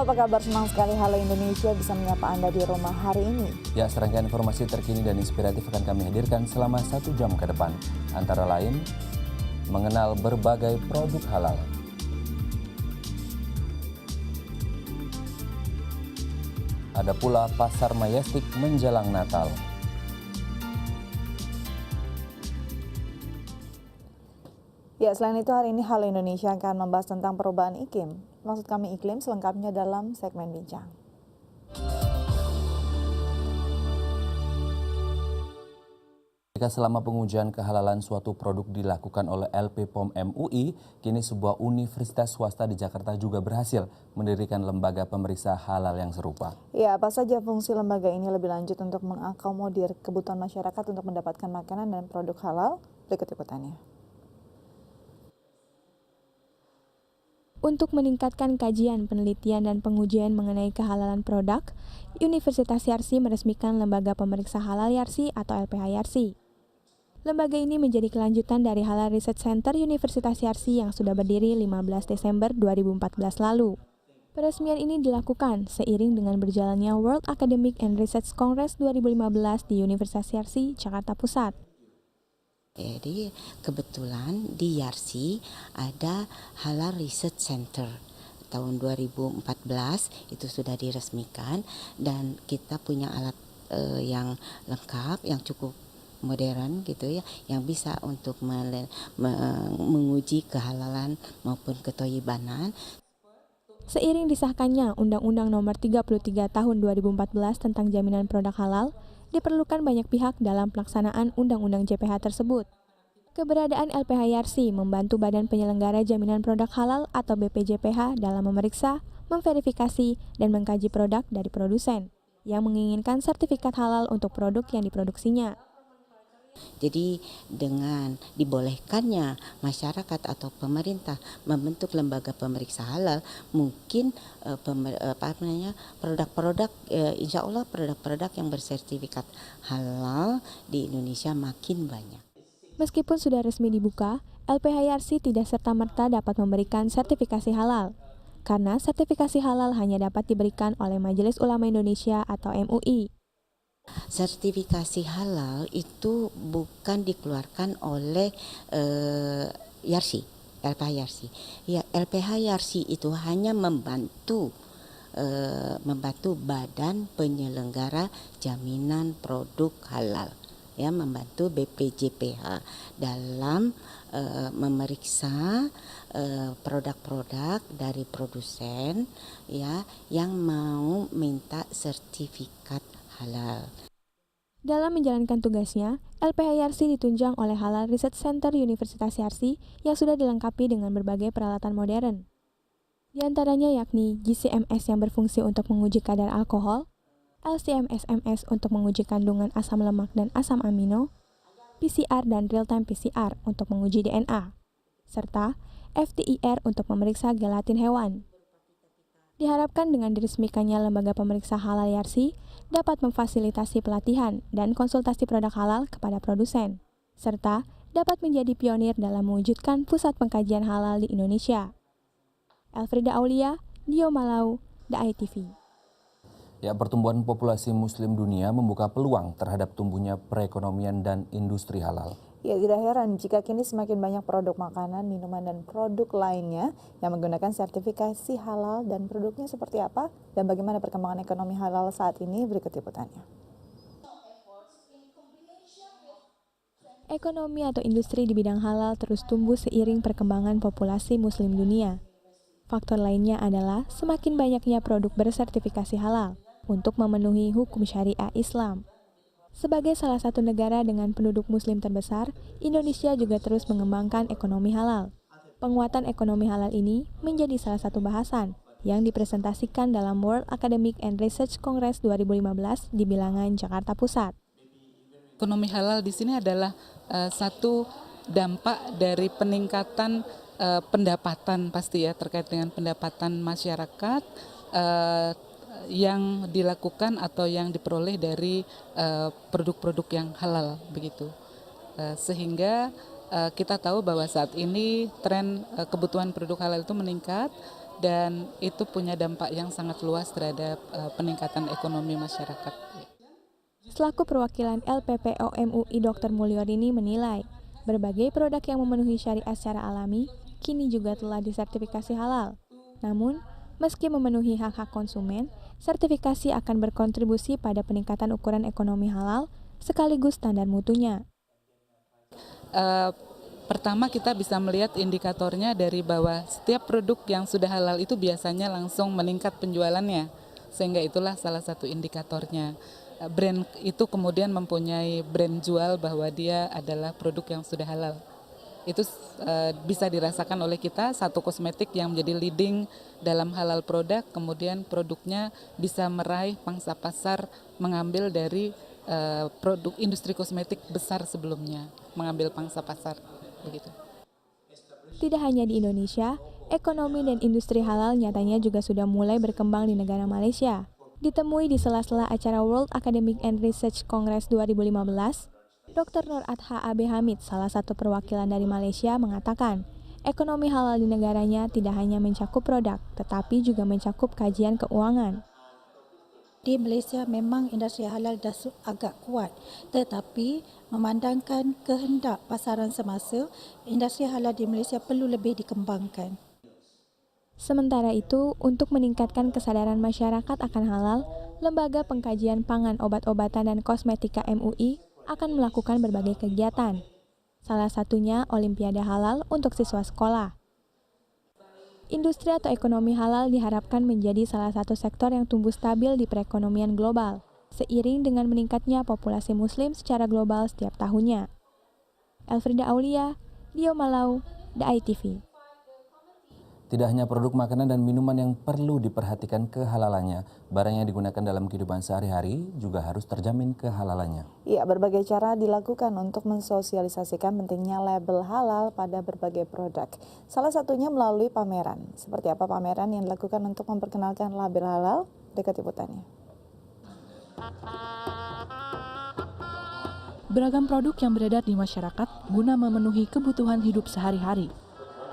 Halo, apa kabar? Senang sekali Halo Indonesia bisa menyapa Anda di rumah hari ini. Ya, serangkaian informasi terkini dan inspiratif akan kami hadirkan selama 1 jam ke depan. Antara lain, mengenal berbagai produk halal. Ada pula pasar Majestic menjelang Natal. Ya, selain itu hari ini Halo Indonesia akan membahas tentang perubahan iklim. Maksud kami iklim selengkapnya dalam segmen bincang. Selama pengujian kehalalan suatu produk dilakukan oleh LP POM MUI, kini sebuah universitas swasta di Jakarta juga berhasil mendirikan lembaga pemeriksa halal yang serupa. Ya, apa saja fungsi lembaga ini lebih lanjut untuk mengakomodir kebutuhan masyarakat untuk mendapatkan makanan dan produk halal? Berikut liputannya. Untuk meningkatkan kajian, penelitian, dan pengujian mengenai kehalalan produk, Universitas Yarsi meresmikan Lembaga Pemeriksa Halal Yarsi atau LPH Yarsi. Lembaga ini menjadi kelanjutan dari Halal Research Center Universitas Yarsi yang sudah berdiri 15 Desember 2014 lalu. Peresmian ini dilakukan seiring dengan berjalannya World Academic and Research Congress 2015 di Universitas Yarsi, Jakarta Pusat. Jadi kebetulan di Yarsi ada Halal Research Center. Tahun 2014 itu sudah diresmikan dan kita punya alat yang lengkap, yang cukup modern gitu ya, yang bisa untuk menguji kehalalan maupun ketoyibanan. Seiring disahkannya Undang-Undang Nomor 33 Tahun 2014 tentang Jaminan Produk Halal, diperlukan banyak pihak dalam pelaksanaan Undang-Undang JPH tersebut. Keberadaan LPH Yarsi membantu Badan Penyelenggara Jaminan Produk Halal atau BPJPH dalam memeriksa, memverifikasi, dan mengkaji produk dari produsen yang menginginkan sertifikat halal untuk produk yang diproduksinya. Jadi dengan dibolehkannya masyarakat atau pemerintah membentuk lembaga pemeriksa halal, mungkin produk-produk insya Allah produk-produk yang bersertifikat halal di Indonesia makin banyak. Meskipun sudah resmi dibuka, LPH Yarsi tidak serta-merta dapat memberikan sertifikasi halal, karena sertifikasi halal hanya dapat diberikan oleh Majelis Ulama Indonesia atau MUI. Sertifikasi halal itu bukan dikeluarkan oleh Yarsi, LPH Yarsi. Ya, LPH Yarsi itu hanya membantu Badan Penyelenggara Jaminan Produk Halal, ya, membantu BPJPH dalam memeriksa produk-produk dari produsen ya yang mau minta sertifikat halal. Dalam menjalankan tugasnya, LPH Yarsi ditunjang oleh Halal Research Center Universitas Yarsi yang sudah dilengkapi dengan berbagai peralatan modern. Di antaranya yakni GCMS yang berfungsi untuk menguji kadar alkohol, LCMS-MS untuk menguji kandungan asam lemak dan asam amino, PCR dan real-time PCR untuk menguji DNA, serta FTIR untuk memeriksa gelatin hewan. Diharapkan dengan diresmikannya Lembaga Pemeriksa Halal Yarsi dapat memfasilitasi pelatihan dan konsultasi produk halal kepada produsen, serta dapat menjadi pionir dalam mewujudkan pusat pengkajian halal di Indonesia. Elfrida Aulia, Dio Malau, The ITV. Ya, pertumbuhan populasi muslim dunia membuka peluang terhadap tumbuhnya perekonomian dan industri halal. Ya, tidak heran jika kini semakin banyak produk makanan, minuman, dan produk lainnya yang menggunakan sertifikasi halal, dan produknya seperti apa dan bagaimana perkembangan ekonomi halal saat ini. Berikut liputannya. Ekonomi atau industri di bidang halal terus tumbuh seiring perkembangan populasi muslim dunia. Faktor lainnya adalah semakin banyaknya produk bersertifikasi halal untuk memenuhi hukum syariah Islam. Sebagai salah satu negara dengan penduduk muslim terbesar, Indonesia juga terus mengembangkan ekonomi halal. Penguatan ekonomi halal ini menjadi salah satu bahasan yang dipresentasikan dalam World Academic and Research Congress 2015 di Bilangan, Jakarta Pusat. Ekonomi halal di sini adalah satu dampak dari peningkatan pendapatan pasti ya, terkait dengan pendapatan masyarakat yang dilakukan atau yang diperoleh dari produk-produk yang halal begitu. Sehingga kita tahu bahwa saat ini tren kebutuhan produk halal itu meningkat dan itu punya dampak yang sangat luas terhadap peningkatan ekonomi masyarakat. Selaku perwakilan LPPO MUI Dr. Mulyorini menilai, berbagai produk yang memenuhi syariat secara alami kini juga telah disertifikasi halal. Namun, meski memenuhi hak-hak konsumen, sertifikasi akan berkontribusi pada peningkatan ukuran ekonomi halal sekaligus standar mutunya. Pertama kita bisa melihat indikatornya dari bahwa setiap produk yang sudah halal itu biasanya langsung meningkat penjualannya, sehingga itulah salah satu indikatornya. Brand itu kemudian mempunyai brand jual bahwa dia adalah produk yang sudah halal. Itu bisa dirasakan oleh kita, satu kosmetik yang menjadi leading dalam halal produk, kemudian produknya bisa meraih pangsa pasar mengambil dari produk industri kosmetik besar sebelumnya, mengambil pangsa pasar. Begitu. Tidak hanya di Indonesia, ekonomi dan industri halal nyatanya juga sudah mulai berkembang di negara Malaysia. Ditemui di sela-sela acara World Academic and Research Congress 2015, Dr. Nur Adha AB Hamid, salah satu perwakilan dari Malaysia, mengatakan, ekonomi halal di negaranya tidak hanya mencakup produk, tetapi juga mencakup kajian keuangan. Di Malaysia memang industri halal dah agak kuat, tetapi memandangkan kehendak pasaran semasa, industri halal di Malaysia perlu lebih dikembangkan. Sementara itu, untuk meningkatkan kesadaran masyarakat akan halal, Lembaga Pengkajian Pangan, Obat-obatan dan Kosmetika MUI akan melakukan berbagai kegiatan. Salah satunya Olimpiade Halal untuk siswa sekolah. Industri atau ekonomi halal diharapkan menjadi salah satu sektor yang tumbuh stabil di perekonomian global, seiring dengan meningkatnya populasi muslim secara global setiap tahunnya. Elfrida Aulia, Dio Malau, The ITV. Tidak hanya produk makanan dan minuman yang perlu diperhatikan kehalalannya, barang yang digunakan dalam kehidupan sehari-hari juga harus terjamin kehalalannya. Iya, berbagai cara dilakukan untuk mensosialisasikan pentingnya label halal pada berbagai produk. Salah satunya melalui pameran. Seperti apa pameran yang dilakukan untuk memperkenalkan label halal? Berikut liputannya. Beragam produk yang beredar di masyarakat guna memenuhi kebutuhan hidup sehari-hari,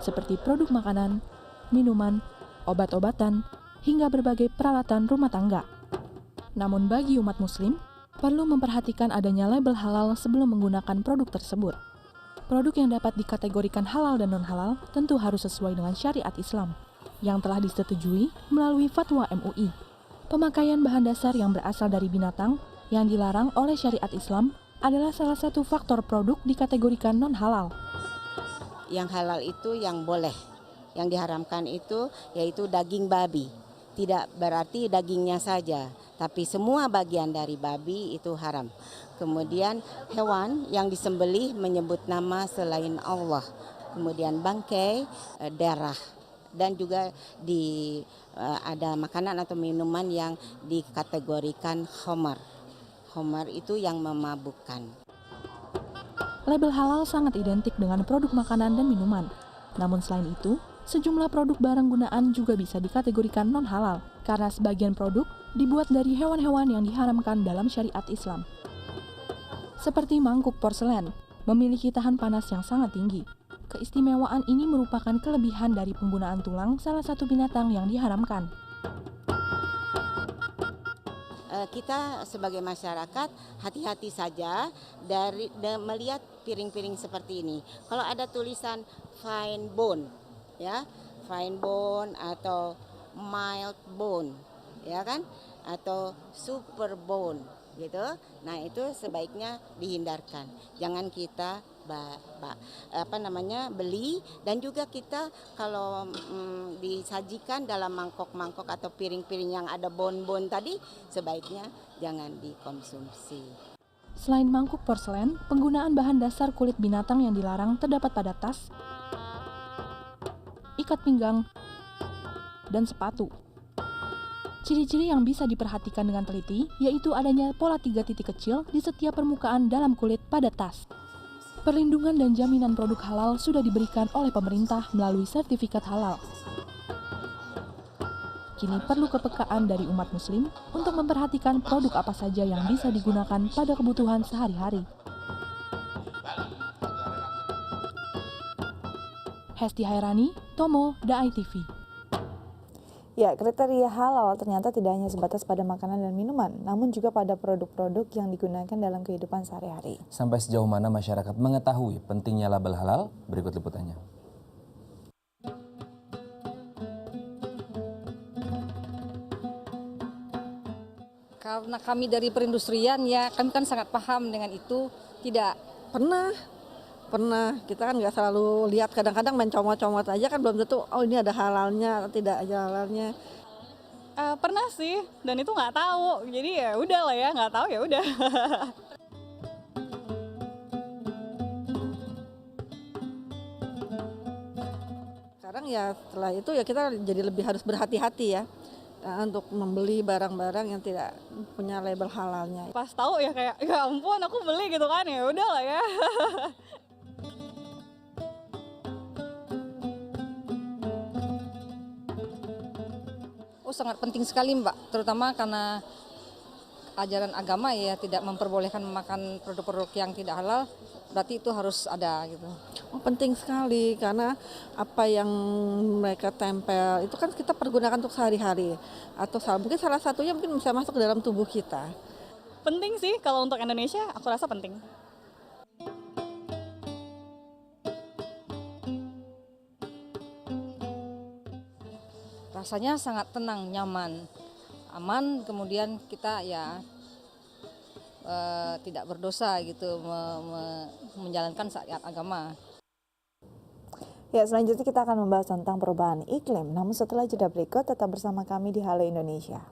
seperti produk makanan, minuman, obat-obatan, hingga berbagai peralatan rumah tangga. Namun bagi umat muslim, perlu memperhatikan adanya label halal sebelum menggunakan produk tersebut. Produk yang dapat dikategorikan halal dan non-halal tentu harus sesuai dengan syariat Islam, yang telah disetujui melalui fatwa MUI. Pemakaian bahan dasar yang berasal dari binatang yang dilarang oleh syariat Islam adalah salah satu faktor produk dikategorikan non-halal. Yang halal itu yang boleh. Yang diharamkan itu yaitu daging babi. Tidak berarti dagingnya saja, tapi semua bagian dari babi itu haram. Kemudian hewan yang disembelih menyebut nama selain Allah. Kemudian bangkai, darah. Dan juga ada makanan atau minuman yang dikategorikan khamar. Khamar itu yang memabukkan. Label halal sangat identik dengan produk makanan dan minuman. Namun selain itu, sejumlah produk barang gunaan juga bisa dikategorikan non-halal karena sebagian produk dibuat dari hewan-hewan yang diharamkan dalam syariat Islam. Seperti mangkuk porselen, memiliki tahan panas yang sangat tinggi. Keistimewaan ini merupakan kelebihan dari penggunaan tulang salah satu binatang yang diharamkan. Kita sebagai masyarakat hati-hati saja dari melihat piring-piring seperti ini. Kalau ada tulisan fine bone, ya, fine bone atau mild bone, ya kan, atau super bone, gitu. Nah itu sebaiknya dihindarkan. Jangan kita beli, dan juga kita kalau disajikan dalam mangkok-mangkok atau piring-piring yang ada bone-bone tadi, sebaiknya jangan dikonsumsi. Selain mangkuk porselen, penggunaan bahan dasar kulit binatang yang dilarang terdapat pada tas, ikat pinggang, dan sepatu. Ciri-ciri yang bisa diperhatikan dengan teliti yaitu adanya pola 3 titik kecil di setiap permukaan dalam kulit pada tas. Perlindungan dan jaminan produk halal sudah diberikan oleh pemerintah melalui sertifikat halal. Kini perlu kepekaan dari umat muslim untuk memperhatikan produk apa saja yang bisa digunakan pada kebutuhan sehari-hari. Hesti Hairani, Tomo, The ITV. Ya, kriteria halal ternyata tidak hanya sebatas pada makanan dan minuman, namun juga pada produk-produk yang digunakan dalam kehidupan sehari-hari. Sampai sejauh mana masyarakat mengetahui pentingnya label halal? Berikut liputannya. Karena kami dari perindustrian ya kami kan sangat paham dengan itu. Tidak Pernah, kita kan nggak selalu lihat, kadang-kadang main comot-comot aja kan belum tentu, oh ini ada halalnya atau tidak ada halalnya. Pernah sih, dan itu nggak tahu, jadi ya udah lah ya, nggak tahu ya udah. Sekarang ya setelah itu ya kita jadi lebih harus berhati-hati ya untuk membeli barang-barang yang tidak punya label halalnya. Pas tahu ya kayak, ya ampun aku beli gitu kan, ya udah lah ya. Oh sangat penting sekali Mbak, terutama karena ajaran agama ya tidak memperbolehkan memakan produk-produk yang tidak halal, berarti itu harus ada gitu. Oh, penting sekali karena apa yang mereka tempel itu kan kita pergunakan untuk sehari-hari atau mungkin salah satunya mungkin bisa masuk ke dalam tubuh kita. Penting sih kalau untuk Indonesia, aku rasa penting. Rasanya sangat tenang, nyaman, aman, kemudian kita ya tidak berdosa gitu menjalankan syariat agama. Ya, selanjutnya kita akan membahas tentang perubahan iklim. Namun setelah jeda berikut, tetap bersama kami di Halo Indonesia.